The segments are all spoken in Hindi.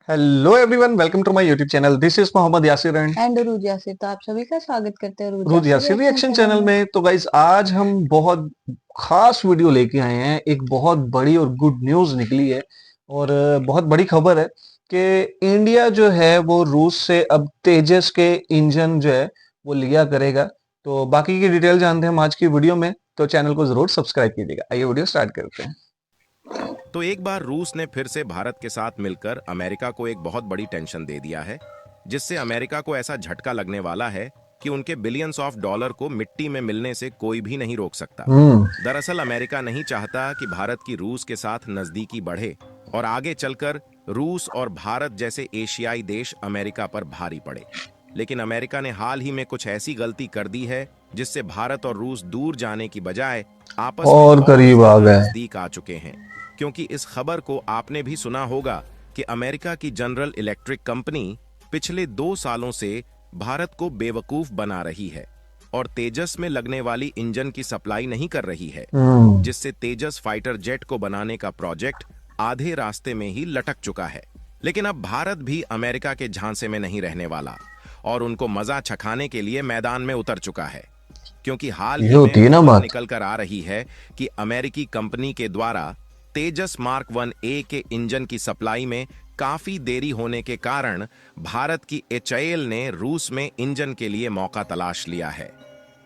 Hello everyone, welcome to my YouTube channel. This is Mohammad Yasir and रूज यासिर। तो आप सभी का स्वागत करते हैं रूज रूद Yasir Yasir reaction reaction channel channel में। में। तो गाइस, आज हम बहुत खास वीडियो लेके आए हैं। एक बहुत बड़ी और गुड न्यूज निकली है और बहुत बड़ी खबर है कि इंडिया जो है वो रूस से अब तेजस के इंजन जो है वो लिया करेगा। तो बाकी की डिटेल जानते हैं हम आज की वीडियो में, तो चैनल को जरूर सब्सक्राइब कीजिएगा। आइए वीडियो स्टार्ट करते हैं। तो एक बार रूस ने फिर से भारत के साथ मिलकर अमेरिका को एक बहुत बड़ी टेंशन दे दिया है, जिससे अमेरिका को ऐसा झटका लगने वाला है कि उनके बिलियंस ऑफ डॉलर को मिट्टी में मिलने से कोई भी नहीं रोक सकता। हम्म। दरअसल अमेरिका नहीं चाहता कि भारत की रूस के साथ नजदीकी बढ़े और आगे चलकर रूस और भारत जैसे एशियाई देश अमेरिका पर भारी पड़े। लेकिन अमेरिका ने हाल ही में कुछ ऐसी गलती कर दी है जिससे भारत और रूस दूर जाने की बजाय आपस में और और करीब आ ज्यादा गए। नजदीक आ चुके हैं। क्योंकि इस खबर को आपने भी सुना होगा कि अमेरिका की जनरल इलेक्ट्रिक कंपनी पिछले 2 सालों से भारत को बेवकूफ बना रही है और तेजस में लगने वाली इंजन की सप्लाई नहीं कर रही है, हम्म। जिससे तेजस फाइटर जेट को बनाने का प्रोजेक्ट आधे रास्ते में ही लटक चुका है। लेकिन अब भारत भी अमेरिका के झांसे में नहीं रहने वाला और उनको मजा चखाने के लिए मैदान में उतर चुका है। क्योंकि हाल ये ही में होती है ना खबर बात। निकल कर आ रही है कि अमेरिकी कंपनी के द्वारा तेजस मार्क 1A के इंजन की सप्लाई में काफी देरी होने के कारण भारत की एचएएल ने रूस में इंजन के लिए मौका तलाश लिया है।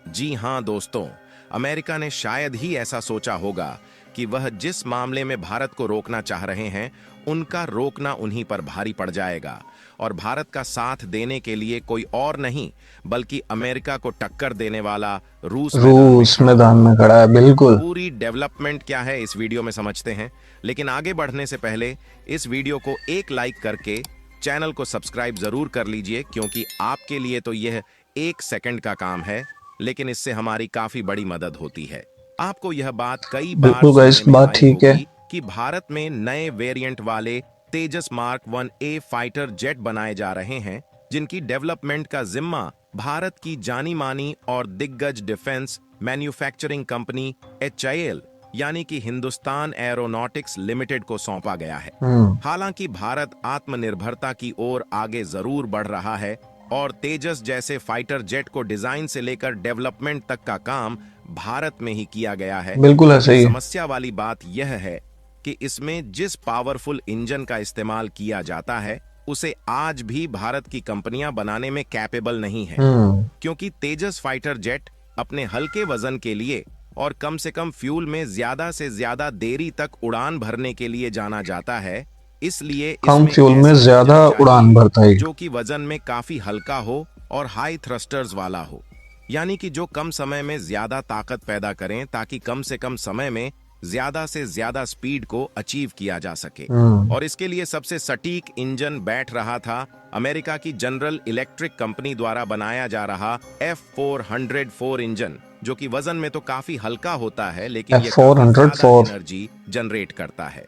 जी हां दोस्तों, अमेरिका ने शायद ही ऐसा सोचा होगा कि वह जिस मामले में भारत को रोकना चाह रहे हैं, उनका रोकना उन्हीं पर भारी पड़ जाएगा और भारत का साथ देने के लिए कोई और नहीं बल्कि अमेरिका को टक्कर देने वाला रूस मैदान में रूस खड़ा मैदान होगा। में खड़ा है, बिल्कुल। पूरी डेवलपमेंट क्या है इस वीडियो में समझते हैं, लेकिन आगे बढ़ने से पहले इस वीडियो को एक लाइक करके चैनल को सब्सक्राइब जरूर कर लीजिए, क्योंकि आपके लिए तो यह 1 सेकंड का काम है, लेकिन इससे हमारी काफी बड़ी मदद होती है। आपको यह बात कई बार बिल्कुल गाइस, सुनने में बात आई ठीक है। होगी कि भारत में नए वेरिएंट वाले तेजस मार्क 1A फाइटर जेट बनाए जा रहे हैं, जिनकी डेवलपमेंट का जिम्मा भारत की जानी मानी और दिग्गज डिफेंस मैन्युफैक्चरिंग कंपनी एचएएल यानी कि हिंदुस्तान एरोनॉटिक्स लिमिटेड को सौंपा गया है। हम्म। हालांकि भारत आत्मनिर्भरता की ओर आगे जरूर बढ़ रहा है और तेजस जैसे फाइटर जेट को डिजाइन से लेकर डेवलपमेंट तक का काम भारत में ही किया गया है। बिल्कुल ऐसा लेकिन ही है। समस्या वाली बात यह है कि इसमें जिस पावरफुल इंजन का इस्तेमाल किया जाता है, उसे आज भी भारत की कंपनियां बनाने में कैपेबल नहीं है। हम्म। क्योंकि तेजस फाइटर जेट अपने हल्के वजन के लिए और कम से कम फ्यूल में ज्यादा से ज्यादा देरी तक उड़ान भरने के लिए जाना जाता है, इसलिए कम इसमें फ्यूल में ऐसा ज्यादा इंजन उड़ान चाहिए भरता है। जो कि वजन में काफी हल्का हो और हाई थ्रस्टर्स वाला हो, यानी कि जो कम समय में ज्यादा ताकत पैदा करें ताकि कम से कम समय में ज्यादा से ज्यादा स्पीड को अचीव किया जा सके। हम्म। और इसके लिए सबसे सटीक इंजन बैठ रहा था अमेरिका की जनरल इलेक्ट्रिक कंपनी द्वारा बनाया जा रहा F404 इंजन, जो कि वजन में तो काफी हल्का होता है लेकिन यह काफी ज्यादा F404। एनर्जी जनरेट करता है।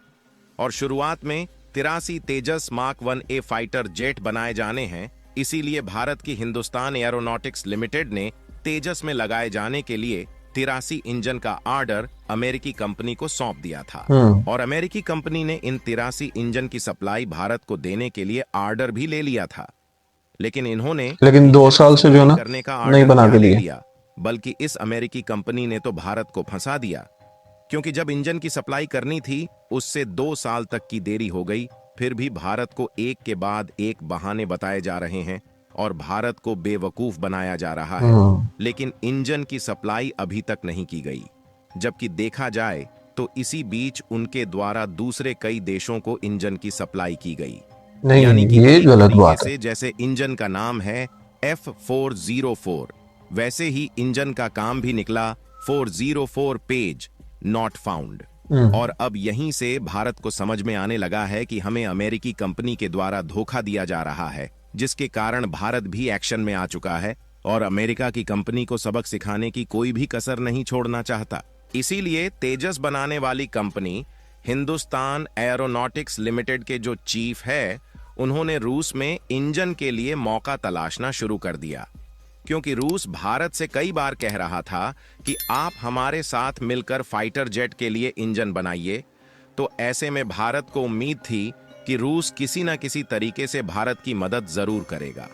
और शुरुआत में 83 तेजस मार्क 1A फाइटर जेट बनाए जाने हैं, इसीलिए भारत की हिंदुस्तान एरोनॉटिक्स लिमिटेड ने तेजस में लगाए जाने के लिए 83 इंजन का ऑर्डर अमेरिकी कंपनी को सौंप दिया था। और अमेरिकी कंपनी ने इन 83 इंजन की सप्लाई भारत को देने के लिए ऑर्डर भी ले लिया था। लेकिन इन्होंने लेकिन दो इंजन की साल से जो है सप्लाई ना, करने का नहीं ऑर्डर बना क्या के ले दिए। लिया, बल्कि इस अमेरिकी कंपनी ने तो भारत को फंसा दिया। क्योंकि जब इंजन की सप्लाई करनी थी, उससे 2 साल तक की देरी हो गई। फिर भी भारत को एक के बाद एक बहाने बताए जा रहे हैं और भारत को बेवकूफ बनाया जा रहा है। हम्म। लेकिन इंजन की सप्लाई अभी तक नहीं की गई, जबकि देखा जाए तो इसी बीच उनके द्वारा दूसरे कई देशों को इंजन की सप्लाई की गई। यानी कि नहीं, ये एक गलत तरीके बात है। से जैसे इंजन का नाम है F404, वैसे ही इंजन का काम भी निकला 404 पेज नॉट फाउंड। और अब यहीं से भारत को समझ में आने लगा है कि हमें अमेरिकी कंपनी के द्वारा धोखा दिया जा रहा है, जिसके कारण भारत भी एक्शन में आ चुका है और अमेरिका की कंपनी को सबक सिखाने की कोई भी कसर नहीं छोड़ना चाहता। इसीलिए तेजस बनाने वाली कंपनी हिंदुस्तान एरोनॉटिक्स लिमिटेड के जो चीफ है, उन्होंने रूस में इंजन के लिए मौका तलाशना शुरू कर दिया। क्योंकि रूस भारत से कई बार कह रहा था कि आप हमारे साथ मिलकर फाइटर जेट के लिए इंजन बनाइए, तो ऐसे में भारत को उम्मीद थी कि रूस किसी न किसी तरीके से भारत की मदद जरूर करेगा।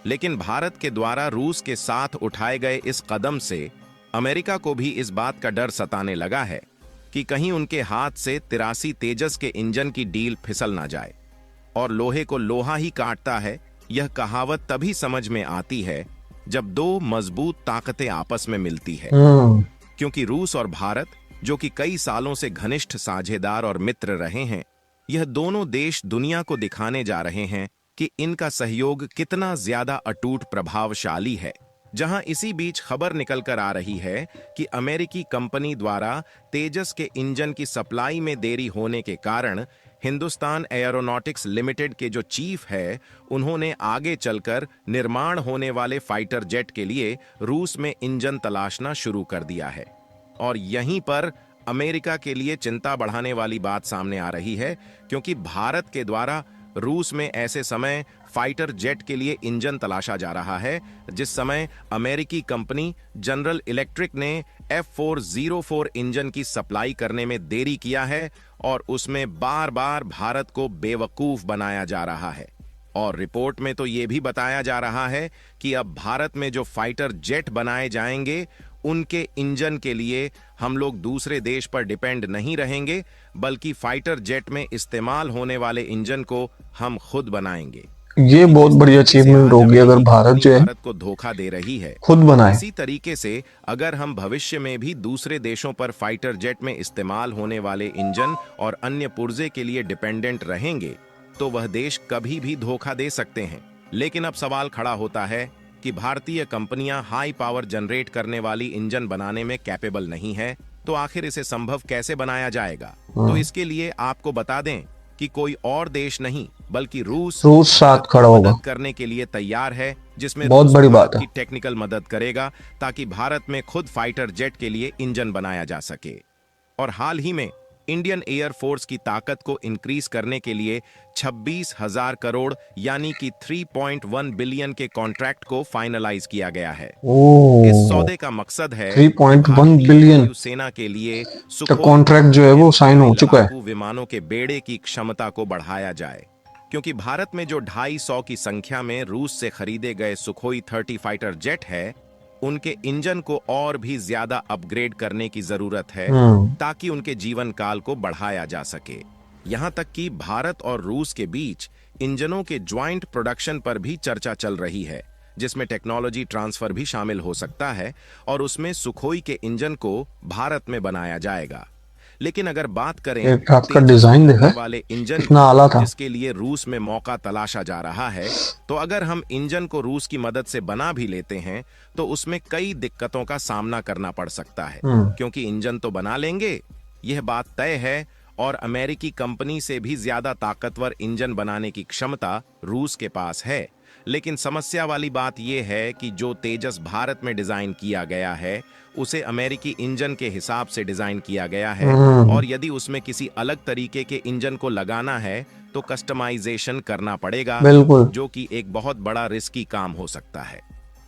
लेकिन भारत के द्वारा रूस के साथ उठाए गए इस कदम से अमेरिका को भी इस बात का डर सताने लगा है कि कहीं उनके हाथ से 83 तेजस के इंजन की डील फिसल ना जाए। और लोहे को लोहा ही काटता है, यह कहावत तभी समझ में आती है जब दो मजबूत ताकतें आपस में मिलती है। क्योंकि रूस और भारत, जो कि कई सालों से घनिष्ठ साझेदार और मित्र रहे हैं, यह दोनों देश दुनिया को दिखाने जा रहे हैं कि इनका सहयोग कितना ज्यादा अटूट प्रभावशाली है। जहां इसी बीच खबर निकल कर आ रही है कि अमेरिकी कंपनी द्वारा तेजस के इंजन की सप्लाई में देरी होने के कारण हिंदुस्तान एयरोनॉटिक्स लिमिटेड के जो चीफ है, उन्होंने आगे चलकर निर्माण होने वाले फाइटर जेट के लिए रूस में इंजन तलाशना शुरू कर दिया है। और यहीं पर अमेरिका के लिए चिंता बढ़ाने वाली बात सामने आ रही है, क्योंकि भारत के द्वारा रूस में ऐसे समय फाइटर जेट के लिए इंजन तलाशा जा रहा है जिस समय अमेरिकी कंपनी जनरल इलेक्ट्रिक ने F404 इंजन की सप्लाई करने में देरी किया है और उसमें बार बार भारत को बेवकूफ बनाया जा रहा है। और रिपोर्ट में तो यह भी बताया जा रहा है कि अब भारत में जो फाइटर जेट बनाए जाएंगे, उनके इंजन के लिए हम लोग दूसरे देश पर डिपेंड नहीं रहेंगे, बल्कि फाइटर जेट में इस्तेमाल होने वाले इंजन को हम खुद बनाएंगे। ये बहुत बड़ी अचीवमेंट होगी अगर भारत जो है भारत को धोखा दे रही है, खुद बनाए। इसी तरीके से अगर हम भविष्य में भी दूसरे देशों पर फाइटर जेट में इस्तेमाल होने वाले इंजन और अन्य पुर्जे के लिए डिपेंडेंट रहेंगे, तो वह देश कभी भी धोखा दे सकते हैं। लेकिन अब सवाल खड़ा होता है कि भारतीय कंपनियां हाई पावर जनरेट करने वाली इंजन बनाने में कैपेबल नहीं है, तो आखिर इसे संभव कैसे बनाया जाएगा? तो इसके लिए आपको बता दें कि कोई और देश नहीं बल्कि रूस साथ खड़ा होगा, मदद करने के लिए तैयार है, जिसमें बहुत रूस बड़ी भारत बात है। की टेक्निकल मदद करेगा ताकि भारत में खुद फाइटर जेट के लिए इंजन बनाया जा सके। और हाल ही में इंडियन एयरफोर्स की ताकत को इंक्रीज करने के लिए 26,000 करोड़ यानी कि 3.1 बिलियन के कॉन्ट्रैक्ट को फाइनलाइज किया गया है। इस सौदे का मकसद है 3.1 बिलियन सेना के लिए का कॉन्ट्रैक्ट जो है वो साइन हो चुका है। विमानों के बेड़े की क्षमता को बढ़ाया जाए, क्योंकि भारत में जो 250 की संख्या में रूस से खरीदे गए सुखोई 30 फाइटर जेट है, उनके इंजन को और भी ज्यादा अपग्रेड करने की जरूरत है ताकि उनके जीवन काल को बढ़ाया जा सके। यहां तक कि भारत और रूस के बीच इंजनों के ज्वाइंट प्रोडक्शन पर भी चर्चा चल रही है, जिसमें टेक्नोलॉजी ट्रांसफर भी शामिल हो सकता है और उसमें सुखोई के इंजन को भारत में बनाया जाएगा। लेकिन अगर बात करें का डिजाइन देखा वाले इंजन कितना आला था, जिसके लिए रूस में मौका तलाशा जा रहा है, तो अगर हम इंजन को रूस की मदद से बना भी लेते हैं तो उसमें कई दिक्कतों का सामना करना पड़ सकता है। क्योंकि इंजन तो बना लेंगे, यह बात तय है, और अमेरिकी कंपनी से भी ज्यादा ताकतवर इंजन बनाने की क्षमता रूस के पास है। लेकिन समस्या वाली बात यह है कि जो तेजस भारत में डिजाइन किया गया है, उसे अमेरिकी इंजन के हिसाब से डिजाइन किया गया है, और यदि उसमें किसी अलग तरीके के इंजन को लगाना है तो कस्टमाइजेशन करना पड़ेगा, जो कि एक बहुत बड़ा रिस्की काम हो सकता है।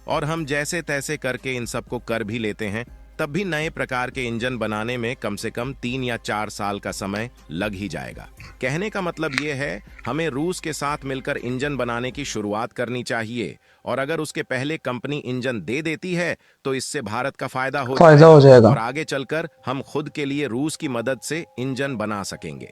और हम जैसे तैसे करके इन सबको कर भी लेते हैं, तब भी नए प्रकार के इंजन बनाने में कम से कम 3 या 4 साल का समय लग ही जाएगा। कहने का मतलब यह है, हमें रूस के साथ मिलकर इंजन बनाने की शुरुआत करनी चाहिए, और अगर उसके पहले कंपनी इंजन दे देती है तो इससे भारत का फायदा हो जाएगा और आगे चलकर हम खुद के लिए रूस की मदद से इंजन बना सकेंगे।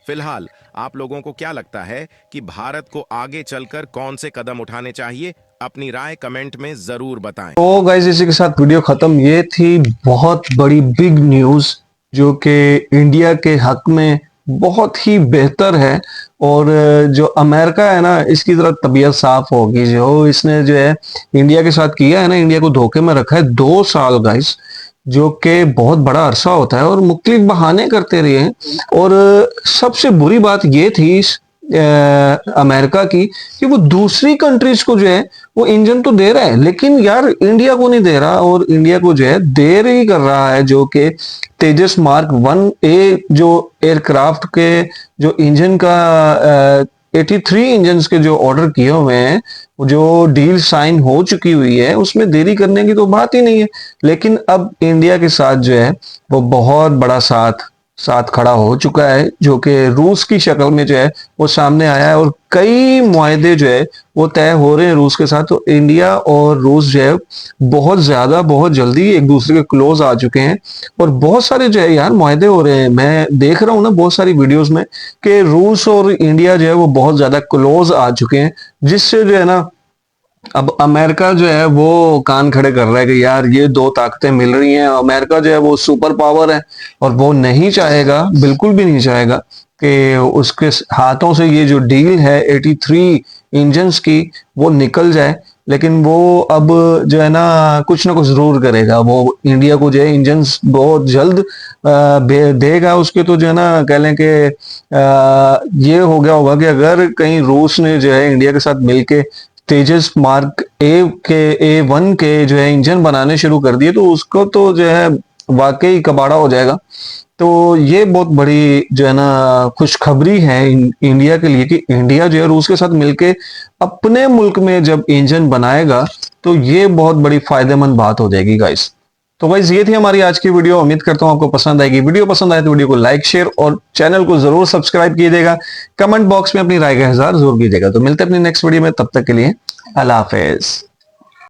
फिलहाल आप लोगों को क्या लगता है कि भारत को आगे चलकर कौन से कदम उठाने चाहिए? अपनी राय कमेंट में जरूर बताएं। तो गाइस, इसी के साथ वीडियो खत्म। ये थी बहुत बड़ी बिग न्यूज जो कि इंडिया के हक में बहुत ही बेहतर है, और जो अमेरिका है ना, इसकी तरह तबीयत साफ होगी। जो इसने जो है इंडिया के साथ किया है ना, इंडिया को धोखे में रखा है 2 साल गाइस, जो कि बहुत बड़ा अरसा होता है, और मुख्तलिफ बहाने करते रहे हैं। और सबसे बुरी बात ये थी अमेरिका की कि वो दूसरी कंट्रीज को जो है वो इंजन तो दे रहा है, लेकिन यार इंडिया को नहीं दे रहा, और इंडिया को जो है देर ही कर रहा है। जो कि तेजस मार्क 1A जो एयरक्राफ्ट के जो इंजन का 83 इंजन के जो ऑर्डर किए हुए हैं, जो डील साइन हो चुकी हुई है, उसमें देरी करने की तो बात ही नहीं है। लेकिन अब इंडिया के साथ जो है वो बहुत बड़ा साथ साथ खड़ा हो चुका है, जो कि रूस की शक्ल में जो है वो सामने आया है, और कई मुआहदे जो है वो तय हो रहे हैं रूस के साथ। तो इंडिया और रूस जो है बहुत ज्यादा, बहुत जल्दी एक दूसरे के क्लोज आ चुके हैं, और बहुत सारे जो है यार मुआहदे हो रहे हैं। मैं देख रहा हूँ ना बहुत सारी वीडियोस में कि रूस और इंडिया जो है वो बहुत ज्यादा क्लोज आ चुके हैं, जिससे जो है ना अब अमेरिका जो है वो कान खड़े कर रहा है कि यार ये दो ताकतें मिल रही हैं। अमेरिका जो है वो सुपर पावर है, और वो नहीं चाहेगा, बिल्कुल भी नहीं चाहेगा कि उसके हाथों से ये जो डील है 83 इंजन्स की वो निकल जाए। लेकिन वो अब जो है ना कुछ जरूर करेगा। वो इंडिया को जो है इंजन्स बहुत जल्द देगा उसके। तो जो है ना कह लें कि ये हो गया होगा कि अगर कहीं रूस ने जो है इंडिया के साथ मिलके तेजस मार्क A1 के जो है इंजन बनाने शुरू कर दिए, तो उसको तो जो है वाकई कबाड़ा हो जाएगा। तो ये बहुत बड़ी जो है ना खुशखबरी है इंडिया के लिए कि इंडिया जो है रूस के साथ मिलके अपने मुल्क में जब इंजन बनाएगा, तो ये बहुत बड़ी फायदेमंद बात हो जाएगी गाइस। तो गाइस ये थी हमारी आज की वीडियो। उम्मीद करता हूं आपको पसंद आएगी। वीडियो पसंद आए तो वीडियो को लाइक, शेयर और चैनल को जरूर सब्सक्राइब कीजिएगा। कमेंट बॉक्स में अपनी राय का इजहार जरूर कीजिएगा। तो मिलते हैं अपनी नेक्स्ट वीडियो में, तब तक के लिए अल्लाह हाफिज।